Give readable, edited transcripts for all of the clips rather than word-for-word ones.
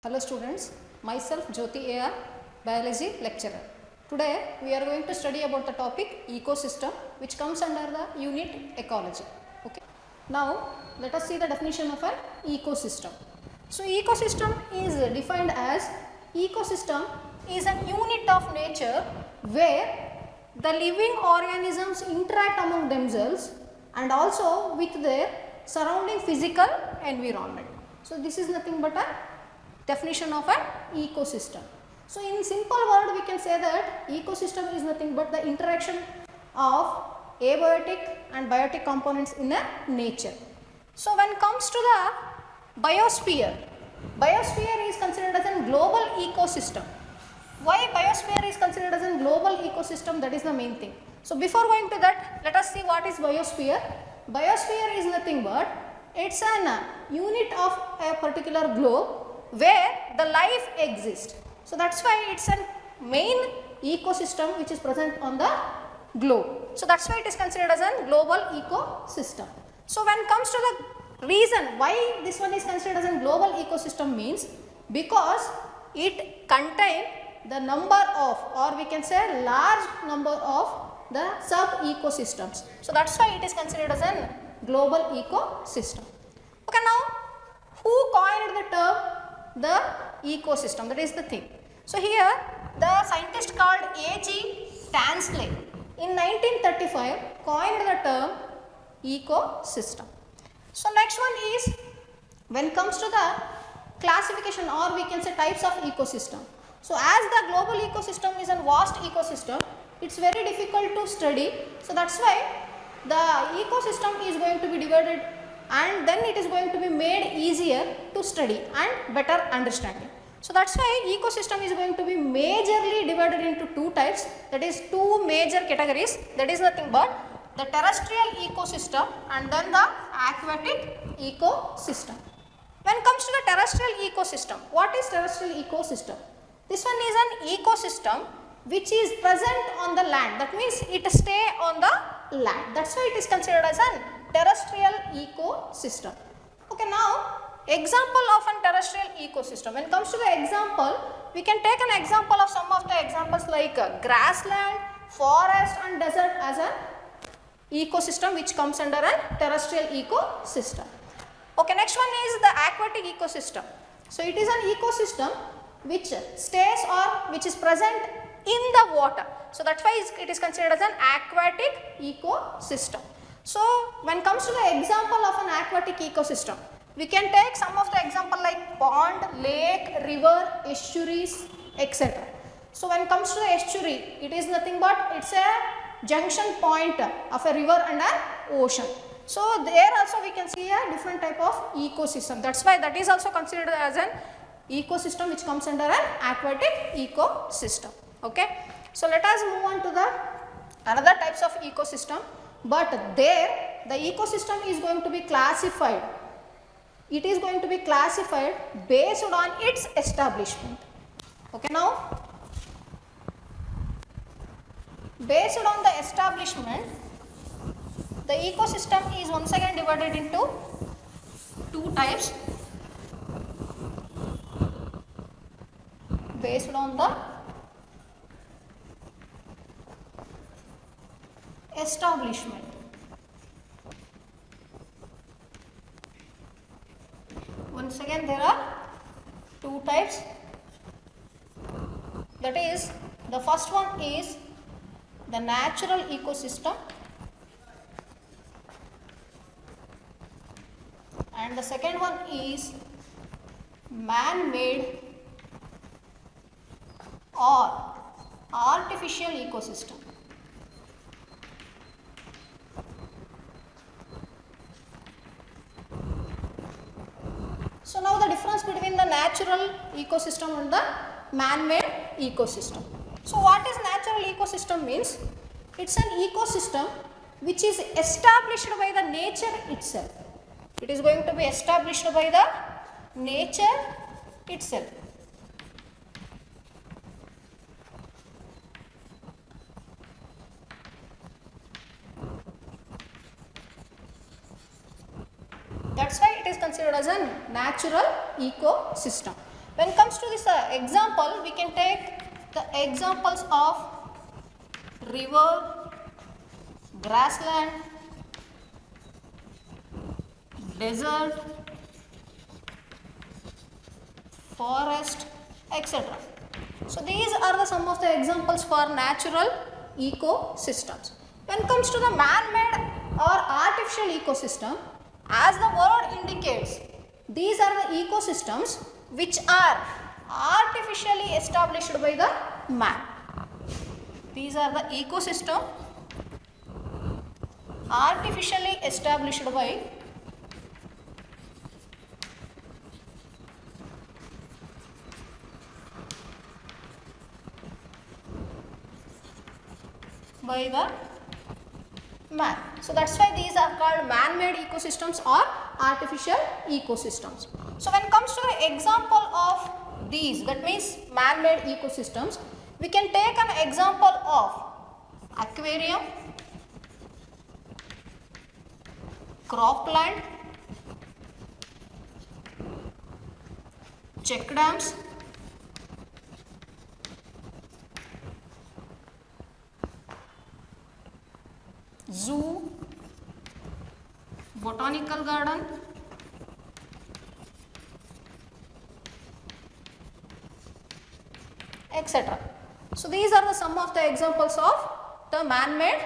Hello students, myself Jyoti AR, biology lecturer. Today we are going to study about the topic ecosystem, which comes under the unit ecology. Okay. Now let us see the definition of an ecosystem. So ecosystem is defined as ecosystem is a unit of nature where the living organisms interact among themselves and also with their surrounding physical environment. So this is nothing but a definition of an ecosystem. So in simple word we can say that ecosystem is nothing but the interaction of abiotic and biotic components in a nature. So when comes to the biosphere, biosphere is considered as a global ecosystem. Why biosphere is considered as a global ecosystem? That is the main thing. So before going to that, let us see what is biosphere. Biosphere is nothing but it's an unit of a particular globe where the life exists. So that's why it's a main ecosystem which is present on the globe. So that's why it is considered as a global ecosystem. So when it comes to the reason why this one is considered as a global ecosystem means because it contains the number of, or we can say large number of the sub ecosystems. So that's why it is considered as a global ecosystem. Okay, now who coined the term the ecosystem? That is the thing. So here the scientist called A.G. Tansley in 1935 coined the term ecosystem. So next one is when it comes to the classification, or we can say types of ecosystem. So as the global ecosystem is a vast ecosystem, it's very difficult to study. So that's why the ecosystem is going to be divided and then it is going to be made easier to study and better understanding. So that's why ecosystem is going to be majorly divided into two types, that is two major categories, that is nothing but the terrestrial ecosystem and then the aquatic ecosystem. When it comes to the terrestrial ecosystem, what is terrestrial ecosystem? This one is an ecosystem which is present on the land, that means it stay on the land, that's why it is considered as an terrestrial ecosystem. Okay, now example of an terrestrial ecosystem. When it comes to the example, we can take an example of some of the examples like grassland, forest and desert as an ecosystem which comes under a terrestrial ecosystem. Okay, next one is the aquatic ecosystem. So it is an ecosystem which stays or which is present in the water. So that's why it is considered as an aquatic ecosystem. So when it comes to the example of an aquatic ecosystem, we can take some of the example like pond, lake, river, estuaries, etc. So when it comes to the estuary, it is nothing but it's a junction point of a river and an ocean. So there also we can see a different type of ecosystem. That's why that is also considered as an ecosystem which comes under an aquatic ecosystem. Okay. So let us move on to the another types of ecosystem. But there the ecosystem is going to be classified. It is going to be classified based on its establishment. Okay, now based on the establishment, the ecosystem is once again divided into two types based on the establishment. Once again there are two types, that is the first one is the natural ecosystem and the second one is man-made or artificial ecosystem. So now the difference between the natural ecosystem and the man-made ecosystem. So what is natural ecosystem means? It's an ecosystem which is established by the nature itself. It is going to be established by the nature itself. That's why it is considered as a natural ecosystem. When it comes to this example, we can take the examples of river, grassland, desert, forest, etc. So these are the some of the examples for natural ecosystems. When it comes to the man-made or artificial ecosystem, as the word indicates, these are the ecosystems which are artificially established by the man. These are the ecosystem artificially established by the man. So that's why these are called man-made ecosystems or artificial ecosystems. So when it comes to the example of these, that means man-made ecosystems, we can take an example of aquarium, cropland, check dams, zoo, botanical garden, etc. So these are the some of the examples of the man-made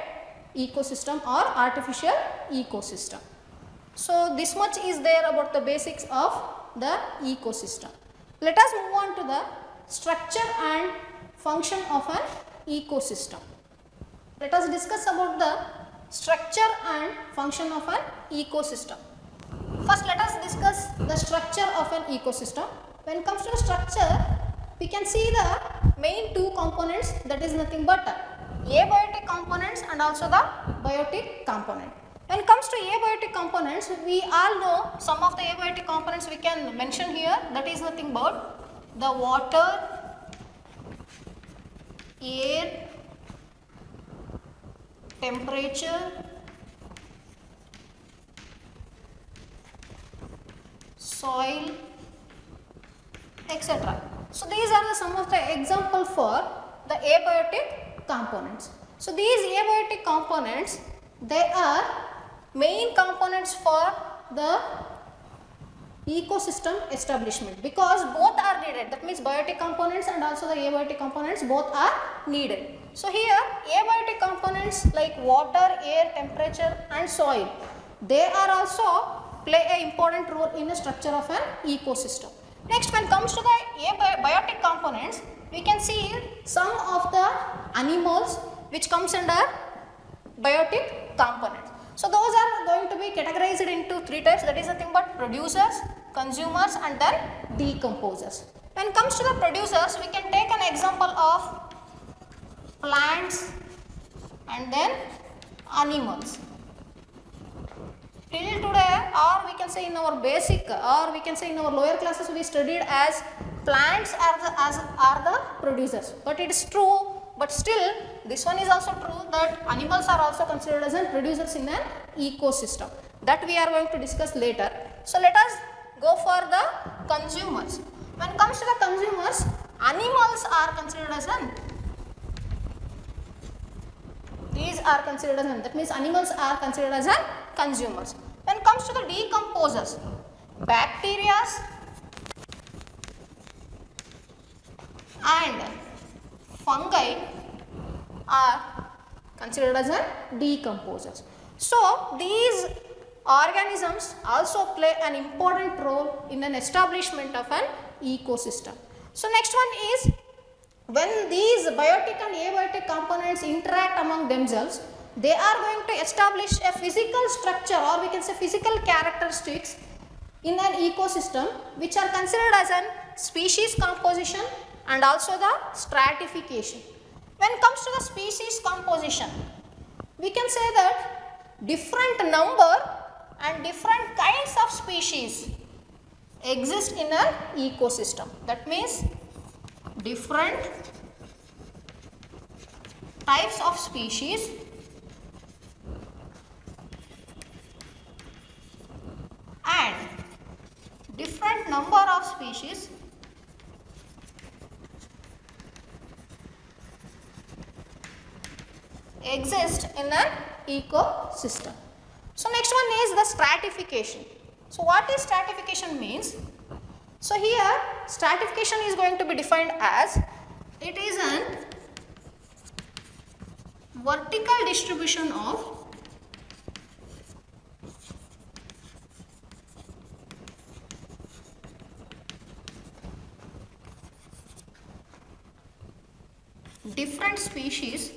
ecosystem or artificial ecosystem. So this much is there about the basics of the ecosystem. Let us move on to the structure and function of an ecosystem. Let us discuss about the structure and function of an ecosystem. First, let us discuss the structure of an ecosystem. When it comes to the structure, we can see the main two components, that is nothing but abiotic components and also the biotic component. When it comes to abiotic components, we all know some of the abiotic components we can mention here, that is nothing but the water, air, temperature, soil, etc. So these are the some of the example for the abiotic components. So these abiotic components, they are main components for the ecosystem establishment, because both are needed. That means biotic components and also the abiotic components both are needed. So here abiotic components like water, air, temperature and soil, they are also play an important role in the structure of an ecosystem. Next, when it comes to the biotic components, we can see some of the animals which comes under biotic components. So those are going to be categorized into three types, that is nothing but producers, consumers and then decomposers. When it comes to the producers, we can take an example of plants and then animals. Till today, or we can say in our basic, or we can say in our lower classes, we studied as plants are the producers, but it is true, but still this one is also true that animals are also considered as an producers in an ecosystem, that we are going to discuss later. So let us go for the consumers. When it comes to the consumers, animals are considered as an, these are considered as an, that means animals are considered as an consumers. When it comes to the decomposers, bacteria and fungi are considered as an decomposers. So these organisms also play an important role in an establishment of an ecosystem. So next one is, when these biotic and abiotic components interact among themselves, they are going to establish a physical structure, or we can say physical characteristics in an ecosystem, which are considered as an species composition and also the stratification. When it comes to the species composition, we can say that different number and different kinds of species exist in an ecosystem. That means different types of species and different number of species exist in an ecosystem. So next one is the stratification. So what is stratification means? So here stratification is going to be defined as it is an vertical distribution of different species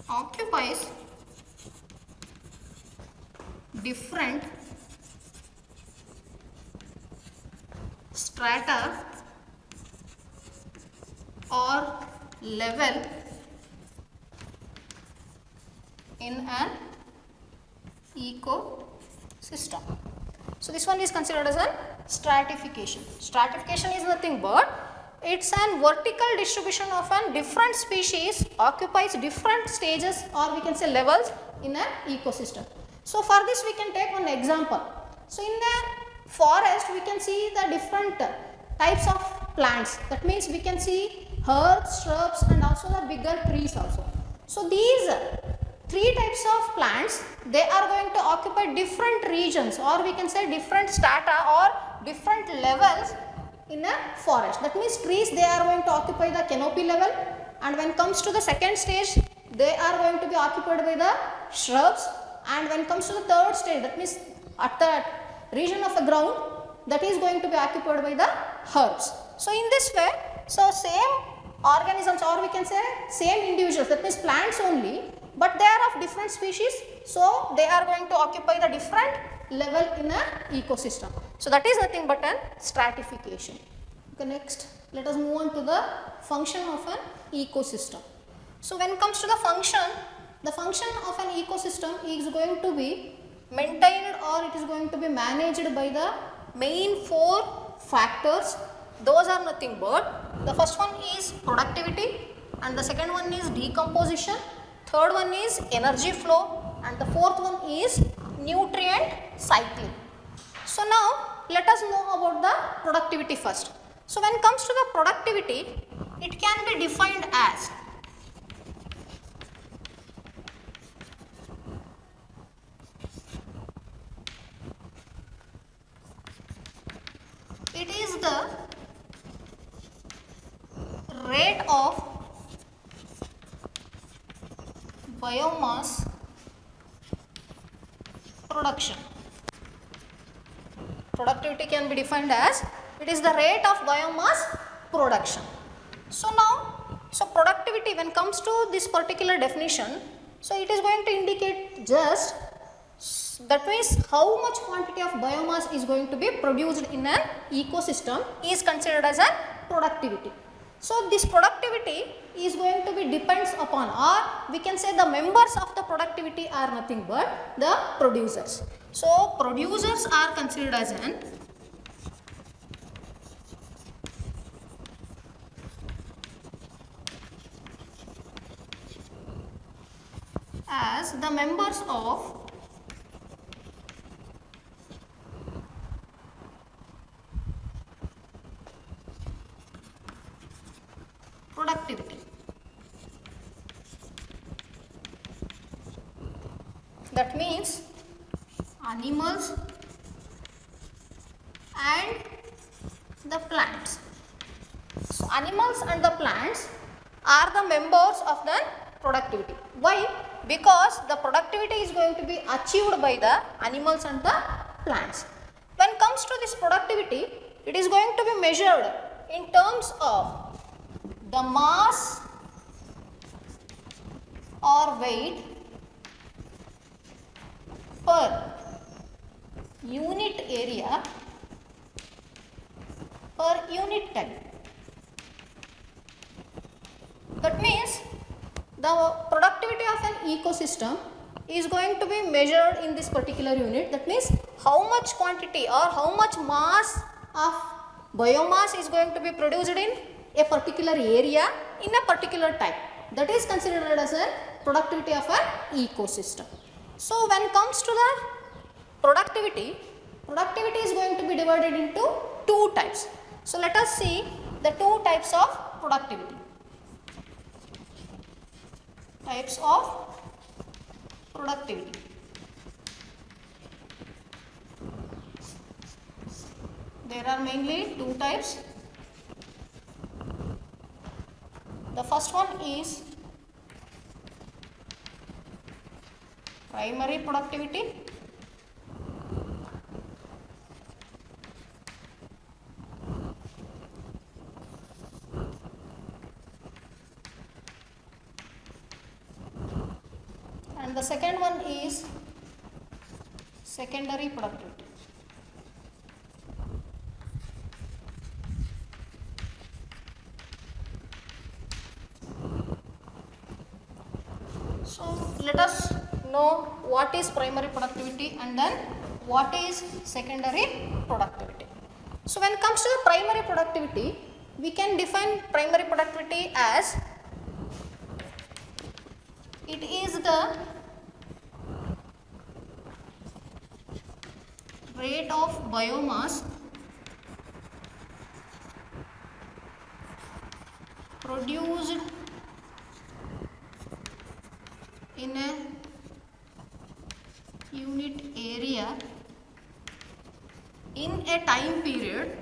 occupies different strata or level in an ecosystem. So this one is considered as a stratification. Stratification is nothing but it's an vertical distribution of an different species occupies different stages or we can say levels in an ecosystem. So for this we can take one example. So in the forest we can see the different types of plants. That means we can see herbs, shrubs and also the bigger trees also. So these three types of plants, they are going to occupy different regions or we can say different strata or different levels in a forest. That means trees, they are going to occupy the canopy level, and when it comes to the second stage they are going to be occupied by the shrubs, and when it comes to the third stage, that means at the region of the ground, that is going to be occupied by the herbs. So in this way, so same organisms or we can say same individuals, that means plants only, but they are of different species, so they are going to occupy the different level in an ecosystem. So that is nothing but an stratification. Okay, next let us move on to the function of an ecosystem. So when it comes to the function of an ecosystem is going to be maintained or it is going to be managed by the main four factors. Those are nothing but the first one is productivity, and the second one is decomposition, third one is energy flow, and the fourth one is nutrient cycling. So now let us know about the productivity first. So when it comes to the productivity, it can be defined as it is the rate of biomass production. Productivity can be defined as it is the rate of biomass production. So now, so productivity when comes to this particular definition, so it is going to indicate just that means how much quantity of biomass is going to be produced in an ecosystem is considered as a productivity. So this productivity is going to be depends upon, or we can say the members of the productivity are nothing but the producers. So producers are considered as the members of productivity. That means animals and the plants. So animals and the plants are the members of the productivity. Why? Because the productivity is going to be achieved by the animals and the plants. When it comes to this productivity, it is going to be measured in terms of the mass or weight per unit area per unit time. That means the productivity of an ecosystem is going to be measured in this particular unit. That means how much quantity or how much mass of biomass is going to be produced in a particular area in a particular time. That is considered as a productivity of an ecosystem. So when it comes to the productivity is going to be divided into two types. So let us see the two types of productivity. Types of productivity. There are mainly two types. The first one is primary productivity. And the second one is secondary productivity. So let us know what is primary productivity and then what is secondary productivity. So when it comes to the primary productivity, we can define primary productivity as it is the rate of biomass produced in a unit area in a time period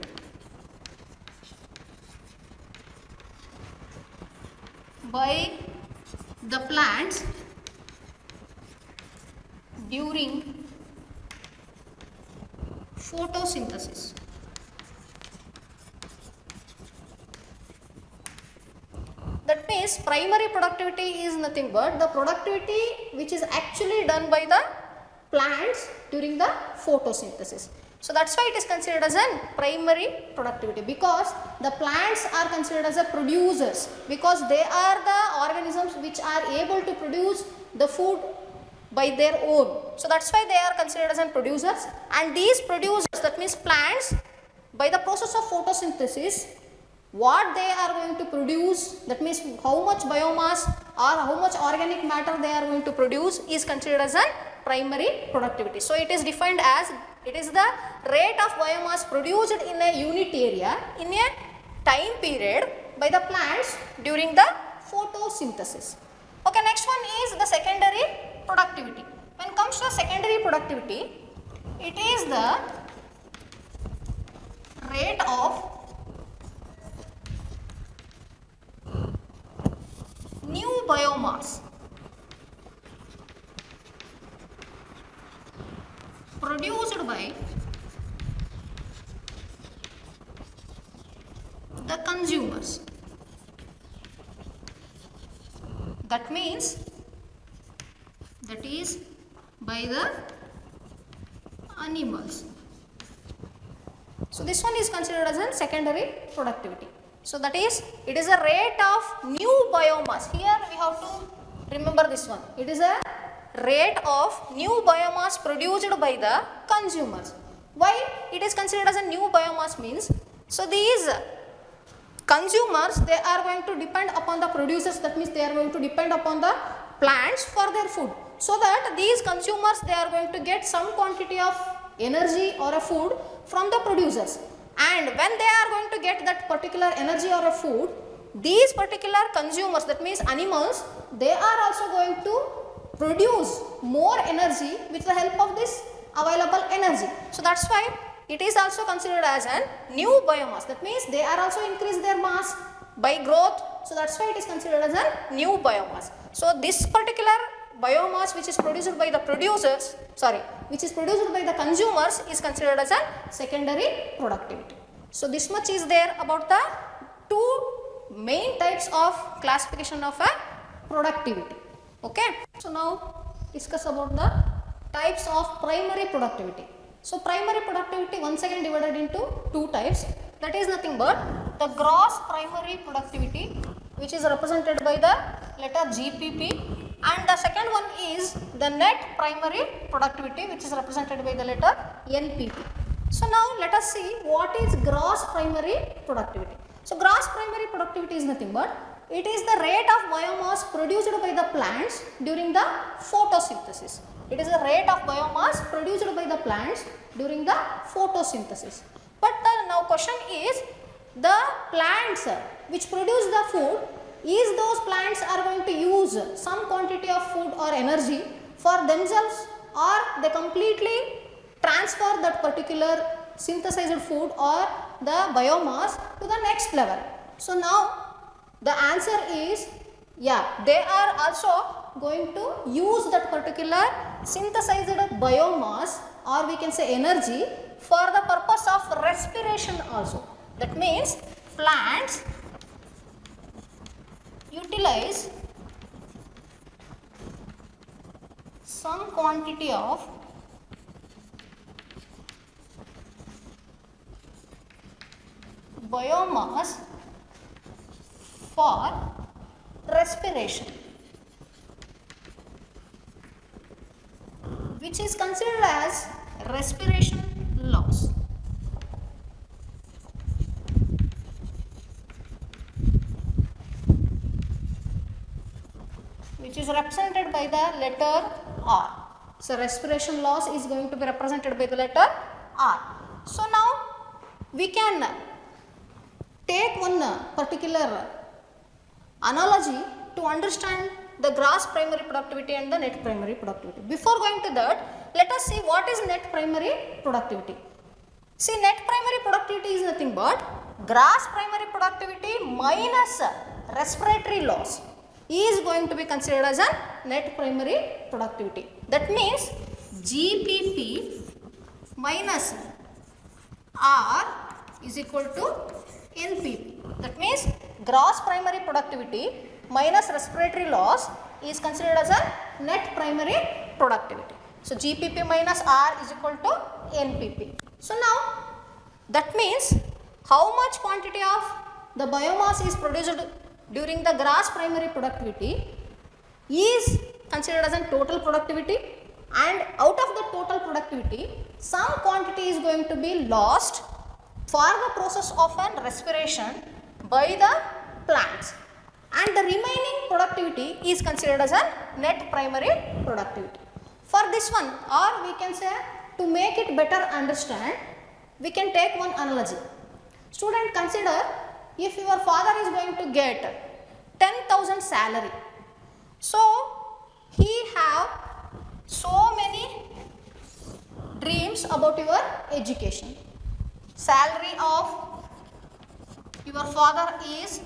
by the plants during photosynthesis. That means primary productivity is nothing but the productivity which is actually done by the plants during the photosynthesis. So that's why it is considered as a primary productivity, because the plants are considered as a producers, because they are the organisms which are able to produce the food by their own. So that's why they are considered as producers, and these producers, that means plants, by the process of photosynthesis, what they are going to produce, that means how much biomass or how much organic matter they are going to produce, is considered as a primary productivity. So it is defined as it is the rate of biomass produced in a unit area in a time period by the plants during the photosynthesis. Okay, next one is the secondary productivity. When it comes to secondary productivity, it is the rate of new biomass produced by the consumers. That means that is by the animals. So this one is considered as a secondary productivity. So that is, it is a rate of new biomass. Here we have to remember this one. It is a rate of new biomass produced by the consumers. Why it is considered as a new biomass means, so these consumers, they are going to depend upon the producers, that means they are going to depend upon the plants for their food. So that these consumers, they are going to get some quantity of energy or a food from the producers, and when they are going to get that particular energy or a food, these particular consumers, that means animals, they are also going to produce more energy with the help of this available energy. So that's why it is also considered as a new biomass. That means they are also increase their mass by growth. So that's why it is considered as a new biomass. So this particular biomass which is produced by the producers, which is produced by the consumers, is considered as a secondary productivity. So this much is there about the two main types of classification of a productivity. Okay. So now discuss about the types of primary productivity. So primary productivity once again divided into two types. That is nothing but the gross primary productivity, which is represented by the letter GPP, and the second one is the net primary productivity, which is represented by the letter NPP. So now let us see what is gross primary productivity. So gross primary productivity is nothing but it is the rate of biomass produced by the plants during the photosynthesis. It is the rate of biomass produced by the plants during the photosynthesis. But the now question is, the plants which produce the food, is those plants are going to use some quantity of food or energy for themselves, or they completely transfer that particular synthesized food or the biomass to the next level. So now the answer is, yeah, they are also going to use that particular synthesized biomass, or we can say energy, for the purpose of respiration also. That means plants utilize some quantity of biomass for respiration, which is considered as respiration loss. Which is represented by the letter R. So respiration loss is going to be represented by the letter R. So now we can take one particular analogy to understand the gross primary productivity and the net primary productivity. Before going to that, let us see what is net primary productivity. See, net primary productivity is nothing but gross primary productivity minus respiratory loss is going to be considered as a net primary productivity. That means GPP minus R is equal to NPP. That means gross primary productivity minus respiratory loss is considered as a net primary productivity. So GPP minus R is equal to NPP. So now that means how much quantity of the biomass is produced during the gross primary productivity is considered as a total productivity, and out of the total productivity some quantity is going to be lost for the process of an respiration by the plants, and the remaining productivity is considered as a net primary productivity. For this one, or we can say, to make it better understand, we can take one analogy. Student, consider if your father is going to get 10,000 salary. So he have so many dreams about your education. Salary of your father is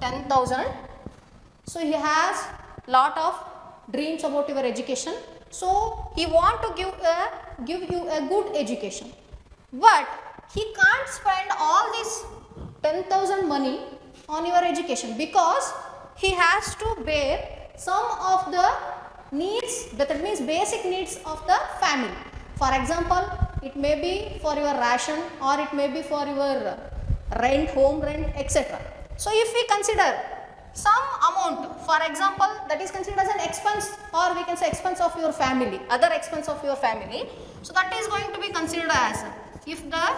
10,000. So he has lot of dreams about your education. So he want to give you a good education, but he can't spend all this 10,000 money on your education because he has to bear some of the needs, that means basic needs of the family. For example, it may be for your ration, or it may be for your rent, home rent, etc. So if we consider some amount, for example, that is considered as an expense, or we can say expense of your family, other expense of your family. So that is going to be considered as, if the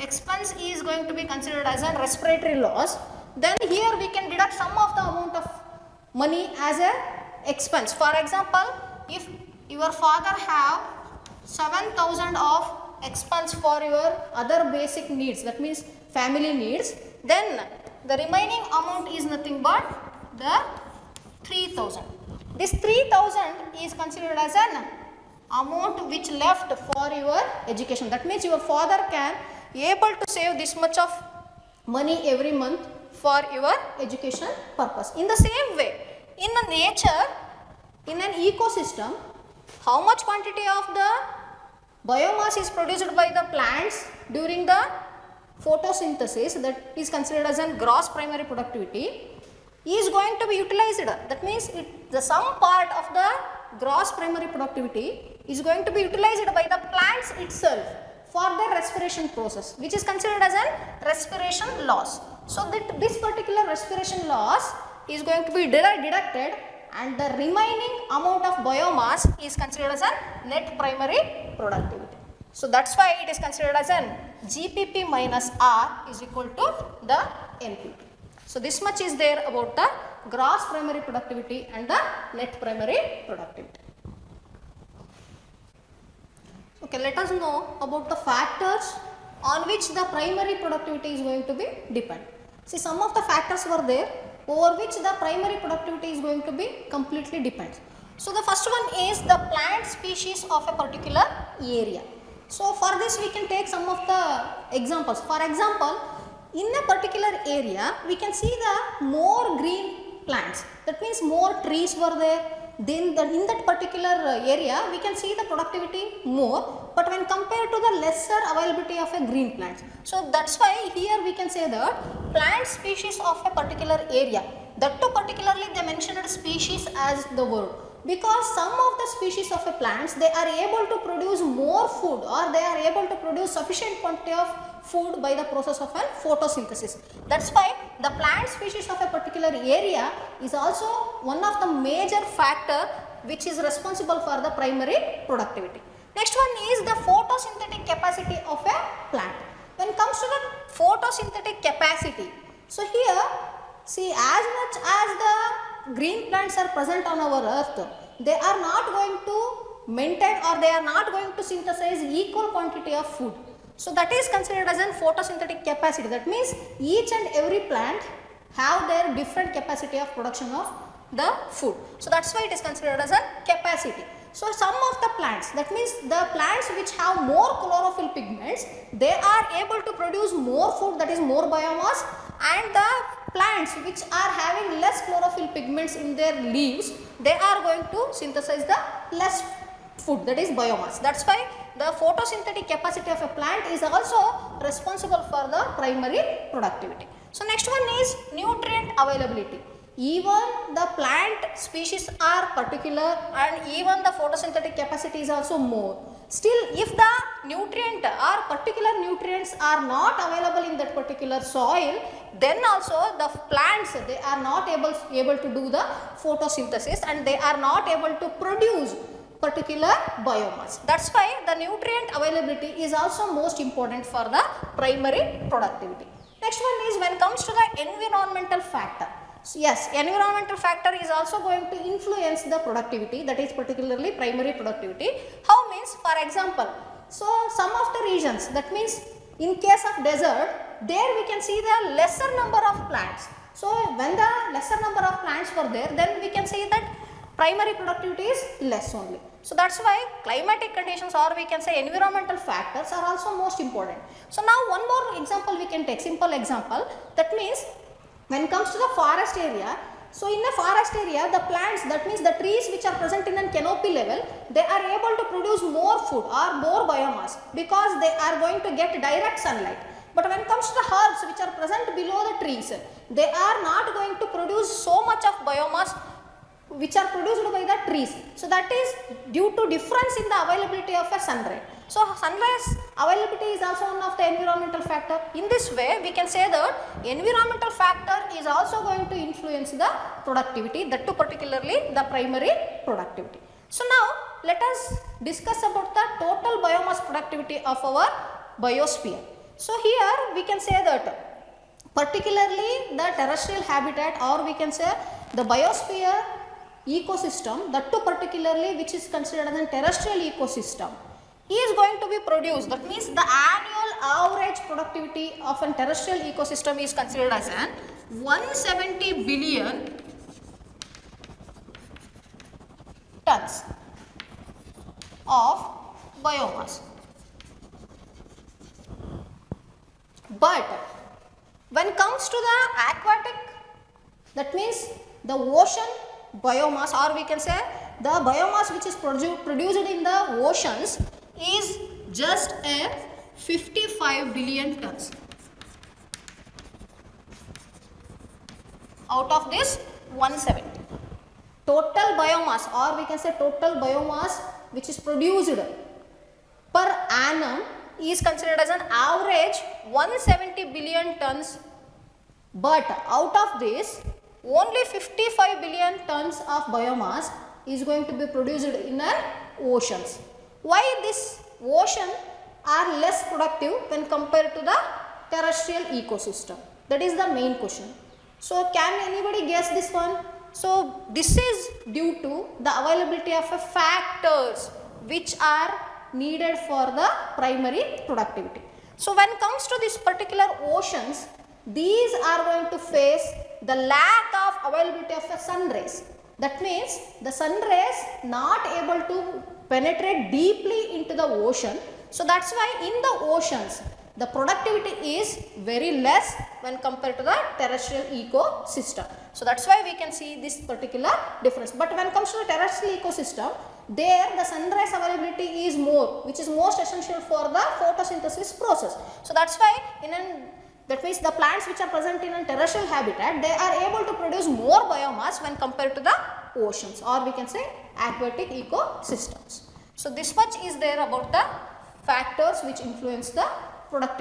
expense is going to be considered as a respiratory loss, then here we can deduct some of the amount of money as a expense. For example, if your father have 7,000 of expense for your other basic needs, that means family needs, then the remaining amount is nothing but the 3,000. This 3,000 is considered as an amount which left for your education. That means your father can able to save this much of money every month for your education purpose. In the same way, in a nature, in an ecosystem, how much quantity of the biomass is produced by the plants during the photosynthesis, that is considered as a gross primary productivity, is going to be utilized. That means the some part of the gross primary productivity is going to be utilized by the plants itself for their respiration process, which is considered as a respiration loss. So that this particular respiration loss is going to be deducted, and the remaining amount of biomass is considered as a net primary productivity. So that's why it is considered as an GPP minus R is equal to the NPP. So this much is there about the gross primary productivity and the net primary productivity. Okay, let us know about the factors on which the primary productivity is going to be depend. See, some of the factors were there over which the primary productivity is going to be completely depends. So the first one is the plant species of a particular area. So for this we can take some of the examples. For example, in a particular area we can see the more green plants. That means more trees were there. Then in that particular area we can see the productivity more, but when compared to the lesser availability of a green plants. So that's why here we can say that plant species of a particular area. That too particularly they mentioned species as the word, because some of the species of a plants they are able to produce more food, or they are able to produce sufficient quantity of food by the process of a photosynthesis. That's why the plant species of a particular area is also one of the major factor which is responsible for the primary productivity. Next one is the photosynthetic capacity of a plant. When it comes to the photosynthetic capacity, so here see, as much as the green plants are present on our earth, they are not going to maintain, or they are not going to synthesize equal quantity of food. So that is considered as a photosynthetic capacity. That means each and every plant have their different capacity of production of the food. So that's why it is considered as a capacity. So some of the plants, that means the plants which have more chlorophyll pigments, they are able to produce more food, that is more biomass, and the plants which are having less chlorophyll pigments in their leaves, they are going to synthesize the less food, that is biomass. That's why the photosynthetic capacity of a plant is also responsible for the primary productivity. So next one is nutrient availability. Even the plant species are particular, and even the photosynthetic capacity is also more. Still, if the nutrient or particular nutrients are not available in that particular soil, then also the plants they are not able to do the photosynthesis, and they are not able to produce particular biomass. That's why the nutrient availability is also most important for the primary productivity. Next one is when it comes to the environmental factor. So yes, environmental factor is also going to influence the productivity, that is particularly primary productivity. How means, for example, so some of the regions, that means in case of desert, there we can see the lesser number of plants. So when the lesser number of plants were there, then we can say that primary productivity is less only. So that's why climatic conditions, or we can say environmental factors, are also most important. So now one more example we can take, simple example. That means when it comes to the forest area, so in a forest area the plants, that means the trees which are present in a canopy level, they are able to produce more food or more biomass because they are going to get direct sunlight. But when it comes to the herbs which are present below the trees, they are not going to produce so much of biomass which are produced by the trees. So that is due to difference in the availability of a sunlight. So sunrise availability is also one of the environmental factor. In this way we can say that environmental factor is also going to influence the productivity, that too particularly the primary productivity. So now let us discuss about the total biomass productivity of our biosphere. So here we can say that particularly the terrestrial habitat, or we can say the biosphere ecosystem, that too particularly which is considered as a terrestrial ecosystem, is going to be produced. That means the annual average productivity of a terrestrial ecosystem is considered as an 170 billion tons of biomass. But when it comes to the aquatic, that means the ocean biomass, or we can say the biomass which is produced in the oceans, is just a 55 billion tons out of this 170. Total biomass, or we can say total biomass which is produced per annum, is considered as an average 170 billion tons, but out of this only 55 billion tons of biomass is going to be produced in our oceans. Why this ocean are less productive when compared to the terrestrial ecosystem? That is the main question. So can anybody guess this one? So this is due to the availability of factors which are needed for the primary productivity. So when it comes to this particular oceans, these are going to face the lack of availability of the sun rays. That means the sun rays not able to penetrate deeply into the ocean. So that's why in the oceans the productivity is very less when compared to the terrestrial ecosystem. So that's why we can see this particular difference. But when it comes to the terrestrial ecosystem, there the sunrise availability is more, which is most essential for the photosynthesis process. So that's why that means the plants which are present in a terrestrial habitat, they are able to produce more biomass when compared to the oceans, or we can say aquatic ecosystems. So this much is there about the factors which influence the productivity.